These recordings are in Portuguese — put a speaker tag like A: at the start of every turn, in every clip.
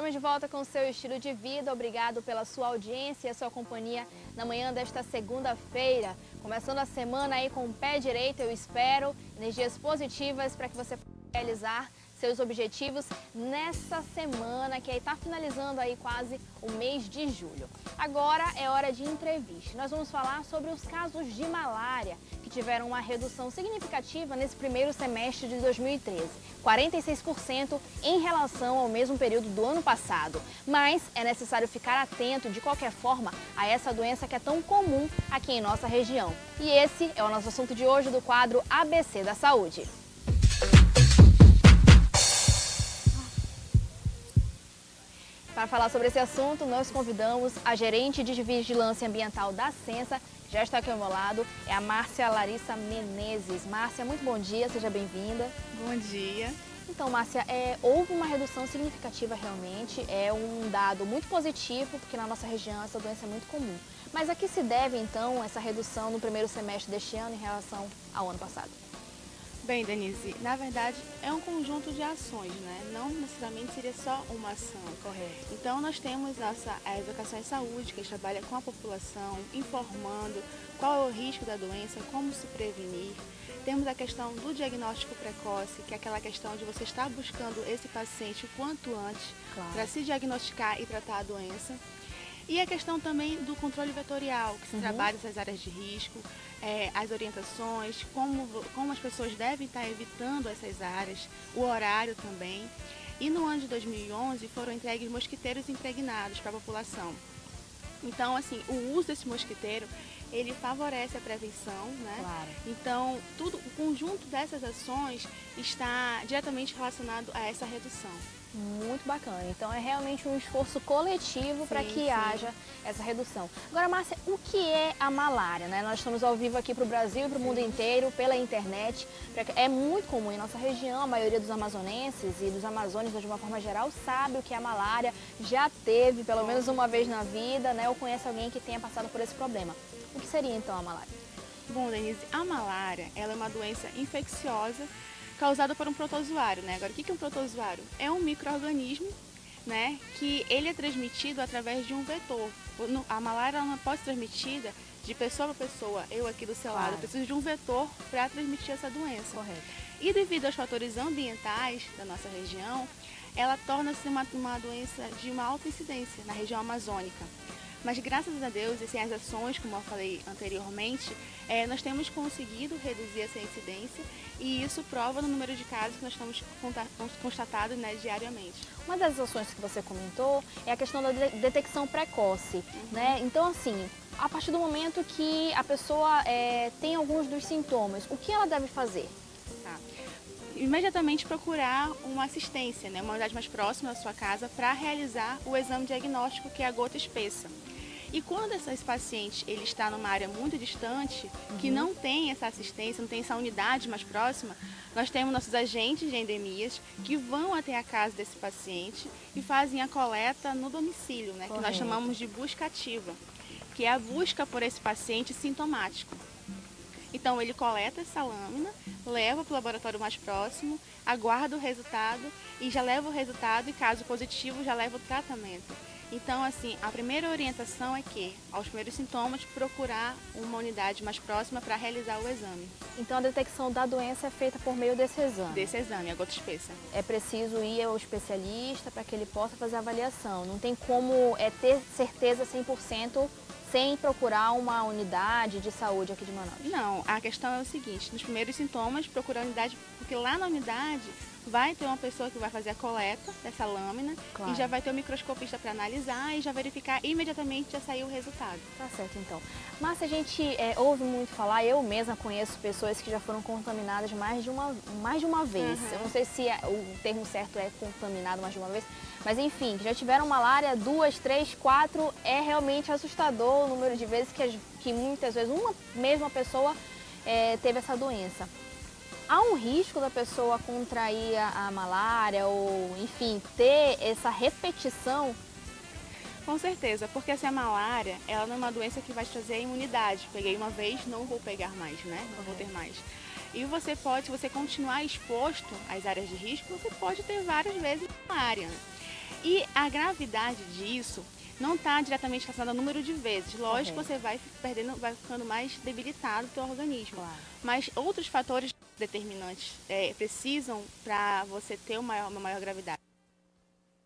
A: Estamos de volta com o seu estilo de vida. Obrigado pela sua audiência e a sua companhia na manhã desta segunda-feira. Começando a semana aí com o pé direito, eu espero. Energias positivas para que você possa realizar seus objetivos nessa semana, que aí está finalizando aí quase o mês de julho. Agora é hora de entrevista. Nós vamos falar sobre os casos de malária, que tiveram uma redução significativa nesse primeiro semestre de 2013. 46% em relação ao mesmo período do ano passado. Mas é necessário ficar atento, de qualquer forma, a essa doença que é tão comum aqui em nossa região. E esse é o nosso assunto de hoje do quadro ABC da Saúde. Para falar sobre esse assunto, nós convidamos a gerente de Vigilância Ambiental da Censa, já está aqui ao meu lado, é a Márcia Larissa Menezes. Márcia, muito bom dia, seja bem-vinda.
B: Bom dia.
A: Então, Márcia, houve uma redução significativa realmente, é um dado muito positivo, porque na nossa região essa doença é muito comum. Mas a que se deve, então, essa redução no primeiro semestre deste ano em relação ao ano passado?
B: Bem, Denise, na verdade é um conjunto de ações, né? Não necessariamente seria só uma ação.
A: Correto.
B: Então nós temos a Educação em Saúde, que trabalha com a população, informando qual é o risco da doença, como se prevenir. Temos a questão do diagnóstico precoce, que é aquela questão de você estar buscando esse paciente o quanto antes,
A: Claro.
B: para se diagnosticar e tratar a doença. E a questão também do controle vetorial, que se trabalha nessas áreas de risco, as orientações, como as pessoas devem estar evitando essas áreas, o horário também. E no ano de 2011 foram entregues mosquiteiros impregnados para a população. Então, assim, o uso desse mosquiteiro, ele favorece a prevenção, né?
A: Claro.
B: Então, o conjunto dessas ações está diretamente relacionado a essa redução.
A: Muito bacana. Então é realmente um esforço coletivo para que haja essa redução. Agora, Márcia, o que é a malária, né? Nós estamos ao vivo aqui para o Brasil e para o mundo inteiro, pela internet. É muito comum em nossa região, a maioria dos amazonenses e dos amazônicos, de uma forma geral, sabe o que é a malária, já teve pelo menos uma vez na vida, né? Ou conhece alguém que tenha passado por esse problema. O que seria então a malária?
B: Bom, Denise, a malária ela é uma doença infecciosa causada por um protozoário, né? Agora, o que é um protozoário? É um micro-organismo, né, que ele é transmitido através de um vetor. A malária ela não pode ser transmitida de pessoa para pessoa. Eu aqui do seu lado, eu preciso de um vetor para transmitir essa doença.
A: Correto.
B: E devido aos fatores ambientais da nossa região, ela torna-se uma doença de uma alta incidência na região amazônica. Mas graças a Deus, as ações, como eu falei anteriormente, nós temos conseguido reduzir essa incidência e isso prova no número de casos que nós estamos constatando, né, diariamente.
A: Uma das ações que você comentou é a questão da detecção precoce, né? Então, assim, a partir do momento que a pessoa tem alguns dos sintomas, o que ela deve fazer?
B: Tá. Imediatamente procurar uma assistência, né, uma unidade mais próxima da sua casa para realizar o exame diagnóstico, que é a gota espessa. E quando esse paciente ele está numa área muito distante, que não tem essa assistência, não tem essa unidade mais próxima, nós temos nossos agentes de endemias que vão até a casa desse paciente e fazem a coleta no domicílio, né, que nós chamamos de busca ativa, que é a busca por esse paciente sintomático. Então ele coleta essa lâmina, leva para o laboratório mais próximo, aguarda o resultado e já leva o resultado e, caso positivo, já leva o tratamento. Então, assim, a primeira orientação é que, aos primeiros sintomas, procurar uma unidade mais próxima para realizar o exame.
A: Então a detecção da doença é feita por meio desse exame?
B: Desse exame, a gota espessa.
A: É preciso ir ao especialista para que ele possa fazer a avaliação. Não tem como ter certeza 100% sem procurar uma unidade de saúde aqui de Manaus?
B: Não, a questão é o seguinte, nos primeiros sintomas, procurar a unidade, porque lá na unidade vai ter uma pessoa que vai fazer a coleta dessa lâmina e já vai ter o microscopista para analisar e já verificar imediatamente já sair o resultado.
A: Tá certo, então. Mas a gente ouve muito falar, eu mesma conheço pessoas que já foram contaminadas mais de uma vez. Eu não sei se o termo certo é contaminado mais de uma vez, mas enfim, que já tiveram malária 2, 3, 4, é realmente assustador o número de vezes que muitas vezes uma mesma pessoa teve essa doença. Há um risco da pessoa contrair a malária ou, enfim, ter essa repetição?
B: Com certeza, porque assim, a malária, ela não é uma doença que vai te trazer a imunidade. Peguei uma vez, não vou pegar mais, né? Não vou ter mais. E você pode, se você continuar exposto às áreas de risco, você pode ter várias vezes malária. E a gravidade disso não está diretamente relacionada ao número de vezes. Lógico que você vai perdendo, vai ficando mais debilitado o teu organismo.
A: Claro.
B: Mas outros fatores determinantes precisam para você ter uma maior gravidade.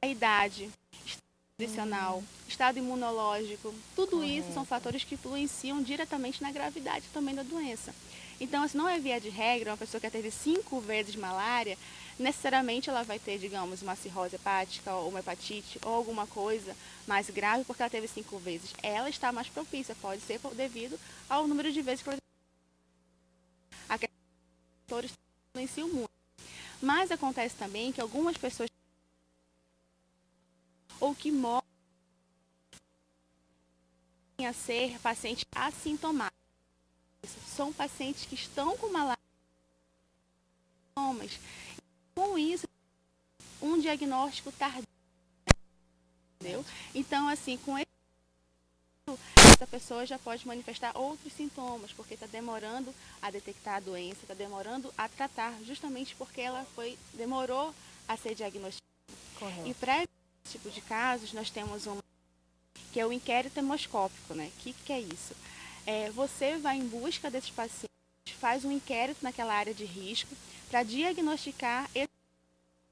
B: A idade, estado nutricional, estado imunológico, tudo isso são fatores que influenciam diretamente na gravidade também da doença. Então, se não é via de regra, uma pessoa que teve 5 vezes malária, necessariamente ela vai ter, digamos, uma cirrose hepática ou uma hepatite ou alguma coisa mais grave porque ela teve 5 vezes. Ela está mais propícia, pode ser devido ao número de vezes que aqueles fatores influenciam muito. Mas acontece também que algumas pessoas ou que morrem a ser pacientes assintomáticos. São pacientes que estão com malária, com isso, um diagnóstico tardio. Entendeu? Então, assim, com essa pessoa já pode manifestar outros sintomas, porque está demorando a detectar a doença, está demorando a tratar, justamente porque ela demorou a ser diagnosticada.
A: Correto.
B: E para esse tipo de casos, nós temos que é o inquérito hemoscópico, né? O que é isso? Você vai em busca desses pacientes, faz um inquérito naquela área de risco para diagnosticar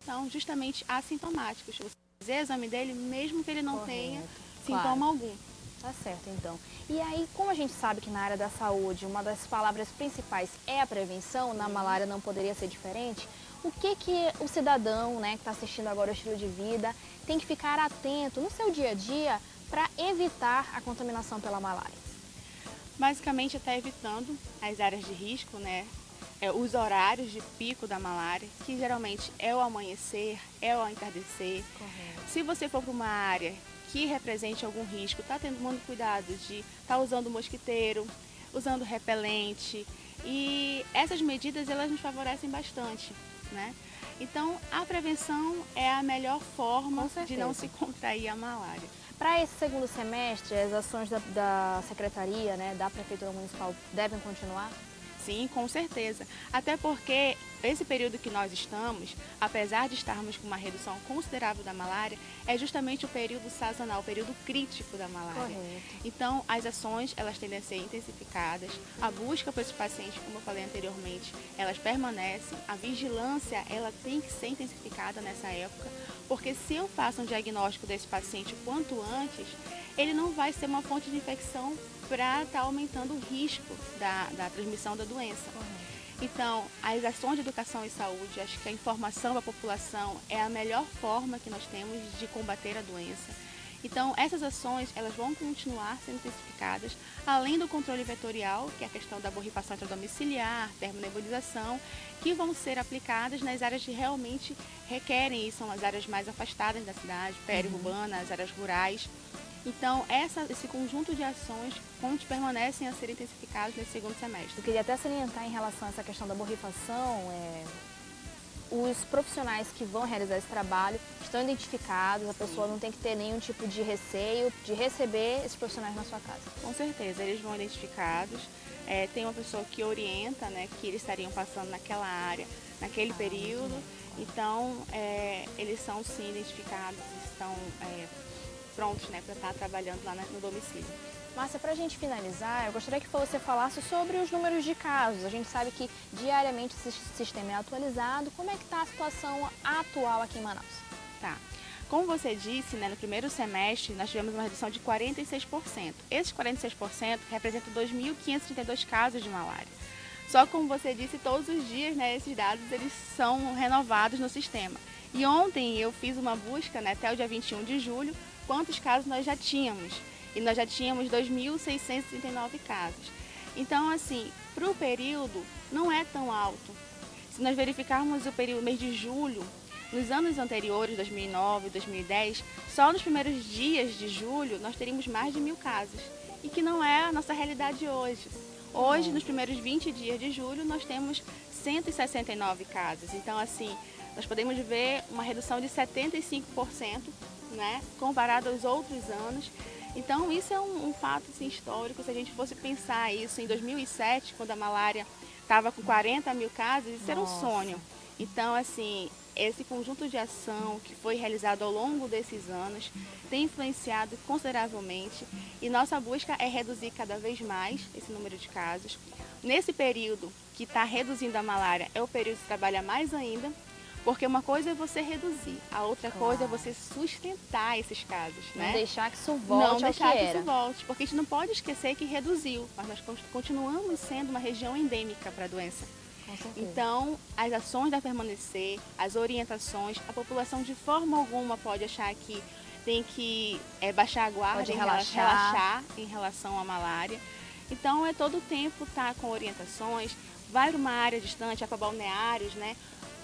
B: então justamente assintomáticos. Você fazer o exame dele mesmo que ele não tenha sintoma algum.
A: Tá certo, então. E aí, como a gente sabe que na área da saúde uma das palavras principais é a prevenção, na malária não poderia ser diferente, o que o cidadão, né, que está assistindo agora o Estilo de Vida, tem que ficar atento no seu dia a dia para evitar a contaminação pela malária?
B: Basicamente, está evitando as áreas de risco, né? Os horários de pico da malária, que geralmente é o amanhecer, é o entardecer.
A: Correto.
B: Se você for para uma área que represente algum risco, está tomando cuidado de estar usando mosquiteiro, usando repelente. E essas medidas, elas nos favorecem bastante, né? Então, a prevenção é a melhor forma de não se contrair a malária.
A: Para esse segundo semestre, as ações da Secretaria, né, da Prefeitura Municipal devem continuar?
B: Sim, com certeza. Até porque esse período que nós estamos, apesar de estarmos com uma redução considerável da malária, é justamente o período sazonal, o período crítico da malária.
A: Correto.
B: Então, as ações, elas tendem a ser intensificadas. A busca por esses pacientes, como eu falei anteriormente, elas permanecem. A vigilância, ela tem que ser intensificada nessa época, porque se eu faço um diagnóstico desse paciente o quanto antes, ele não vai ser uma fonte de infecção para estar aumentando o risco da transmissão da doença. Então, as ações de educação e saúde, acho que a informação à população é a melhor forma que nós temos de combater a doença. Então, essas ações, elas vão continuar sendo intensificadas, além do controle vetorial, que é a questão da borrifação intradomiciliar, termonebulização, que vão ser aplicadas nas áreas que realmente requerem isso, são as áreas mais afastadas da cidade, periurbana, as áreas rurais. Então, esse conjunto de ações permanecem a ser intensificados nesse segundo semestre.
A: Eu queria até salientar em relação a essa questão da borrifação, os profissionais que vão realizar esse trabalho estão identificados, a pessoa não tem que ter nenhum tipo de receio de receber esses profissionais na sua casa.
B: Com certeza, eles vão identificados, tem uma pessoa que orienta, né, que eles estariam passando naquela área, naquele período, então eles são sim identificados, estão prontos, né, para estar trabalhando lá no domicílio.
A: Márcia, para a gente finalizar, eu gostaria que você falasse sobre os números de casos. A gente sabe que diariamente esse sistema é atualizado. Como é que está a situação atual aqui em Manaus?
B: Tá. Como você disse, né, no primeiro semestre nós tivemos uma redução de 46%. Esses 46% representam 2.532 casos de malária. Só como você disse, todos os dias, né, esses dados eles são renovados no sistema. E ontem eu fiz uma busca, né, até o dia 21 de julho, quantos casos nós já tínhamos. E nós já tínhamos 2.639 casos. Então, assim, para o período não é tão alto. Se nós verificarmos o período, mês de julho, nos anos anteriores, 2009, 2010, só nos primeiros dias de julho nós teríamos mais de 1.000 casos. E que não é a nossa realidade hoje. Hoje, nos primeiros 20 dias de julho, nós temos 169 casos. Então, assim, nós podemos ver uma redução de 75%, né, comparado aos outros anos. Então, isso é um fato assim, histórico. Se a gente fosse pensar isso em 2007, quando a malária estava com 40 mil casos, isso era um sonho. Então, assim, esse conjunto de ação que foi realizado ao longo desses anos tem influenciado consideravelmente e nossa busca é reduzir cada vez mais esse número de casos. Nesse período que está reduzindo a malária, é o período que se trabalha mais ainda, porque uma coisa é você reduzir, a outra coisa é você sustentar esses casos, né?
A: Não deixar que isso volte ao que era.
B: Isso volte, porque a gente não pode esquecer que reduziu, mas nós continuamos sendo uma região endêmica para a doença. Então, as ações devem permanecer, as orientações, a população de forma alguma pode achar que tem que baixar a guarda,
A: pode
B: relaxar em relação à malária. Então, é todo o tempo estar com orientações, vai para uma área distante, vai para balneários, né?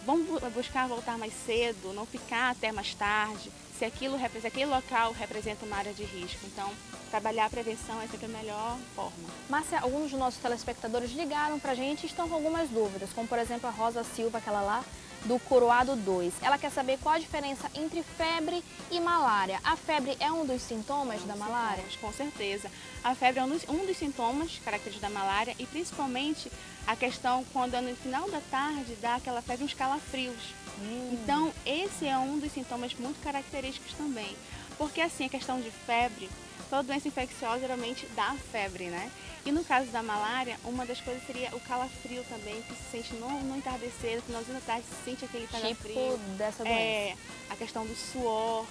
B: Vamos buscar voltar mais cedo, não ficar até mais tarde, se aquele local representa uma área de risco. Então, trabalhar a prevenção é sempre a melhor forma.
A: Márcia, alguns dos nossos telespectadores ligaram pra gente e estão com algumas dúvidas, como por exemplo a Rosa Silva, aquela lá do Coroado 2. Ela quer saber qual a diferença entre febre e malária. A febre é um dos sintomas da malária?
B: Com certeza. A febre é um dos sintomas característicos da malária e principalmente a questão quando no final da tarde dá aquela febre, uns calafrios. Então, esse é um dos sintomas muito característicos também. Porque assim, a questão de febre, toda doença infecciosa geralmente dá febre, né? E no caso da malária, uma das coisas seria o calafrio também, que se sente no entardecer, no finalzinho da tarde, se sente aquele calafrio.
A: Tipo dessa doença.
B: A questão do suor.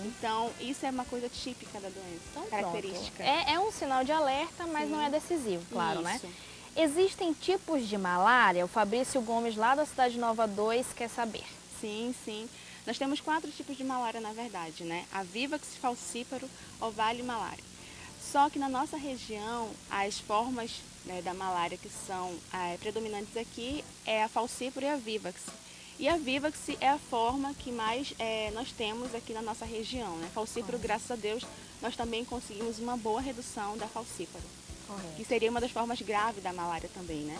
B: Então, isso é uma coisa típica da doença,
A: então,
B: característica.
A: É um sinal de alerta, mas não é decisivo, claro,
B: isso.
A: Né? Existem tipos de malária? O Fabrício Gomes, lá da Cidade Nova 2, quer saber.
B: Sim, sim. Nós temos 4 tipos de malária, na verdade, né? A Vivax, falcíparo, ovário e malária. Só que na nossa região, as formas da malária que são predominantes aqui é a falcíparo e a Vivax. E a Vivax é a forma que mais nós temos aqui na nossa região, né? Falcíparo, graças a Deus, nós também conseguimos uma boa redução da falcíparo. Que seria uma das formas graves da malária também, né?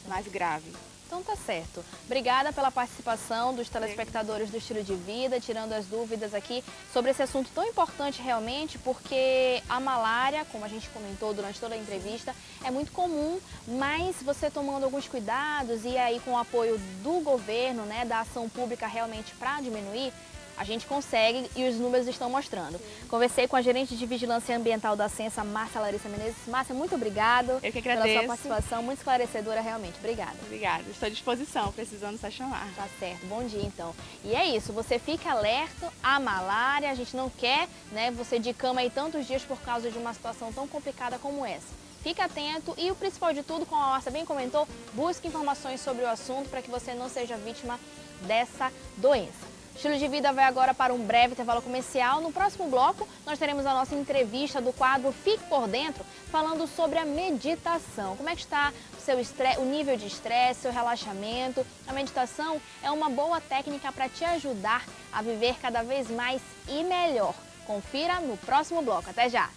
B: Mais grave.
A: Então tá certo. Obrigada pela participação dos telespectadores do Estilo de Vida, tirando as dúvidas aqui sobre esse assunto tão importante realmente, porque a malária, como a gente comentou durante toda a entrevista, é muito comum, mas você tomando alguns cuidados e aí com o apoio do governo, né, da ação pública realmente para diminuir, a gente consegue e os números estão mostrando. Conversei com a gerente de Vigilância Ambiental da Censa, Márcia Larissa Menezes. Márcia, muito obrigada pela sua participação, muito esclarecedora realmente. Obrigada.
B: Obrigada, estou à disposição, precisando só chamar.
A: Tá certo, bom dia então. E é isso, você fica alerta à malária, a gente não quer, né, você de cama aí tantos dias por causa de uma situação tão complicada como essa. Fique atento e o principal de tudo, como a Márcia bem comentou, busque informações sobre o assunto para que você não seja vítima dessa doença. Estilo de Vida vai agora para um breve intervalo comercial. No próximo bloco, nós teremos a nossa entrevista do quadro Fique por Dentro, falando sobre a meditação. Como é que está o nível de estresse, seu relaxamento? A meditação é uma boa técnica para te ajudar a viver cada vez mais e melhor. Confira no próximo bloco. Até já!